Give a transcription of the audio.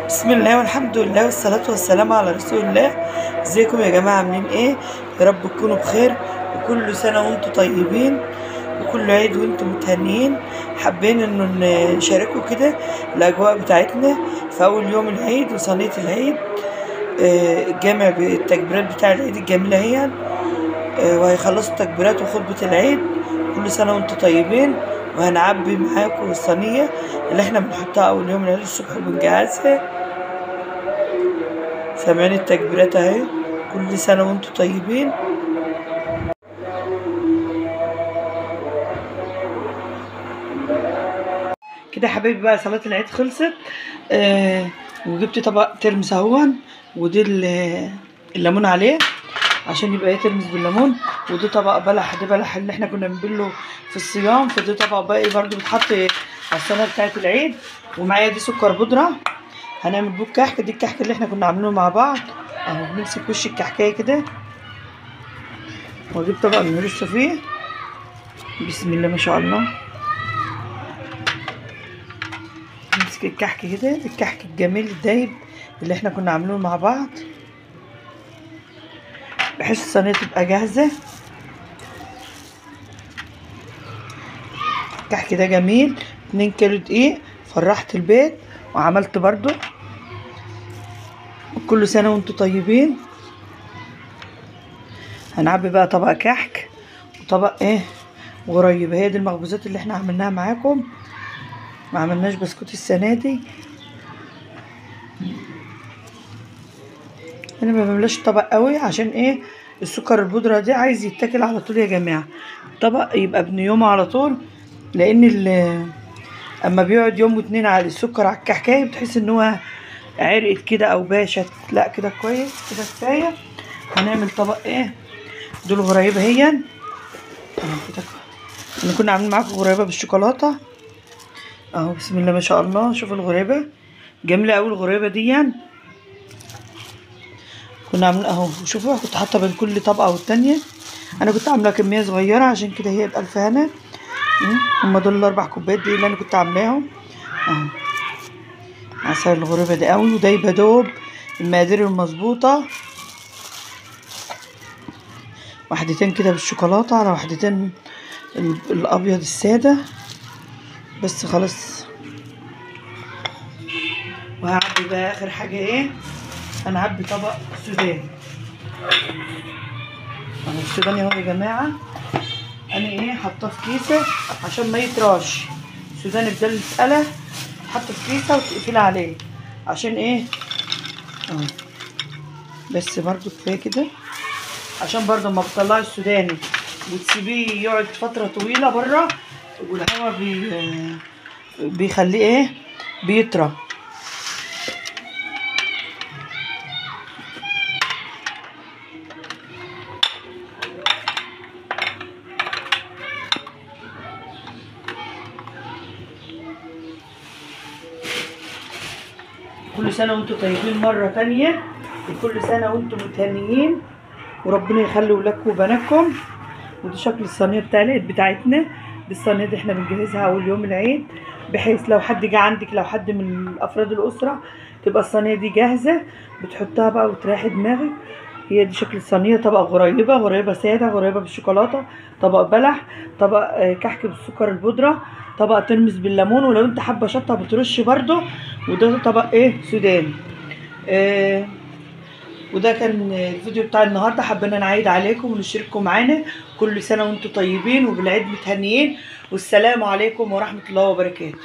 بسم الله والحمد لله والصلاة والسلام على رسول الله. ازيكم يا جماعة، عاملين ايه؟ يا رب تكونوا بخير وكل سنة وانتم طيبين وكل عيد وانتم متهنيين. حابين انه نشاركوا كده الاجواء بتاعتنا في اول يوم العيد وصينية العيد. الجامع بالتكبيرات بتاع العيد الجميلة هي، وهيخلصوا التكبيرات وخطبة العيد. كل سنة وانتم طيبين. وهنعبي معاكم الصينية اللي احنا بنحطها اول يوم العيد الصبح وبنجهزها. سامعين التكبيرات اهي. كل سنة وانتم طيبين. كده يا حبايبي بقى صلاة العيد خلصت. وجبت طبق ترمس اهون، ودي الليمون عليه عشان يبقى ترمس بالليمون. ودي طبق بلح، ده بلح اللي احنا كنا بنبله في الصيام. فدي طبق باقي برضو بيتحط على الصينيه بتاعه العيد. ومعايا دي سكر بودره هنعمل بيه الكحك. دي الكحك اللي احنا كنا عاملينه مع بعض اهو. بنمسك وش الكحكايه كده واجيب طبق بنرشه فيه. بسم الله ما شاء الله. نمسك الكحك كده، الكحك الجميل الدايب اللي احنا كنا عاملينه مع بعض، بحيث الصينيه تبقى جاهزه. الكحك ده جميل. 2 كيلو دقيق، فرحت البيت وعملت برضو. كل سنه وانتم طيبين. هنعبي بقى طبق كحك وطبق غريب. هي دي المخبوزات اللي احنا عملناها معاكم. ما عملناش بسكوت السنه دي. انا ما بملاش الطبق قوي عشان السكر البودره دي عايز يتاكل على طول يا جماعه. الطبق يبقى ابن يوم على طول، لان اما بيقعد يوم واتنين على السكر على الكحكايه بتحس ان هو عرقت كده او باشت. لا كده كويس، كده كفايه. هنعمل طبق دول غريبه هي اهو كده. احنا كنا عاملين معاكم غريبه بالشوكولاته اهو. بسم الله ما شاء الله. شوفوا الغريبه جميله قوي. الغريبه دي كنا عاملين اهو. شوفوا كنت حاطه بين كل طبقه والتانيه. انا كنت عامله كميه صغيره عشان كده هي بألف هنا. هما دول ال4 كوبايات دي اللي انا كنت عاملاهم اهو. عسل الغريبه دي قوي ودايبه دوب. المقادير المظبوطه، واحدتين كده بالشوكولاته على واحدتين الابيض الساده بس خلاص. وهعبي بقى اخر حاجه هنعبي طبق سوداني اهو. السوداني اهو يا جماعه. انا حاطاه في كيسه عشان ما يطراش. السوداني بدل مساله تحطه في كيسه وتقفلي عليه عشان اهو. بس برضو كفايه كده عشان برضو ما بتطلعي السوداني وتسيبيه يقعد فتره طويله بره والهواء بيخليه بيطرى. كل سنة وانتم طيبين مرة تانية، وكل سنة وانتم متهنيين وربنا يخلي ولادكم وبناتكم. ودي شكل الصينية بتاع العيد بتاعتنا. دي الصينية دي احنا بنجهزها اول يوم العيد، بحيث لو حد جه عندك، لو حد من افراد الاسرة، تبقى الصينية دي جاهزة بتحطها بقى وتريحي دماغك. هي دي شكل الصينية. طبق غريبة، غريبة سادة، غريبة بالشوكولاتة، طبق بلح، طبق كحك بالسكر البودرة، طبق ترمس بالليمون، ولو انت حابة شطة بترش برضو. وده طبق سوداني. وده كان الفيديو بتاع النهارده. حبينا نعيد عليكم ونشارككم معانا. كل سنة وانتم طيبين وبالعيد متهنيين. والسلام عليكم ورحمة الله وبركاته.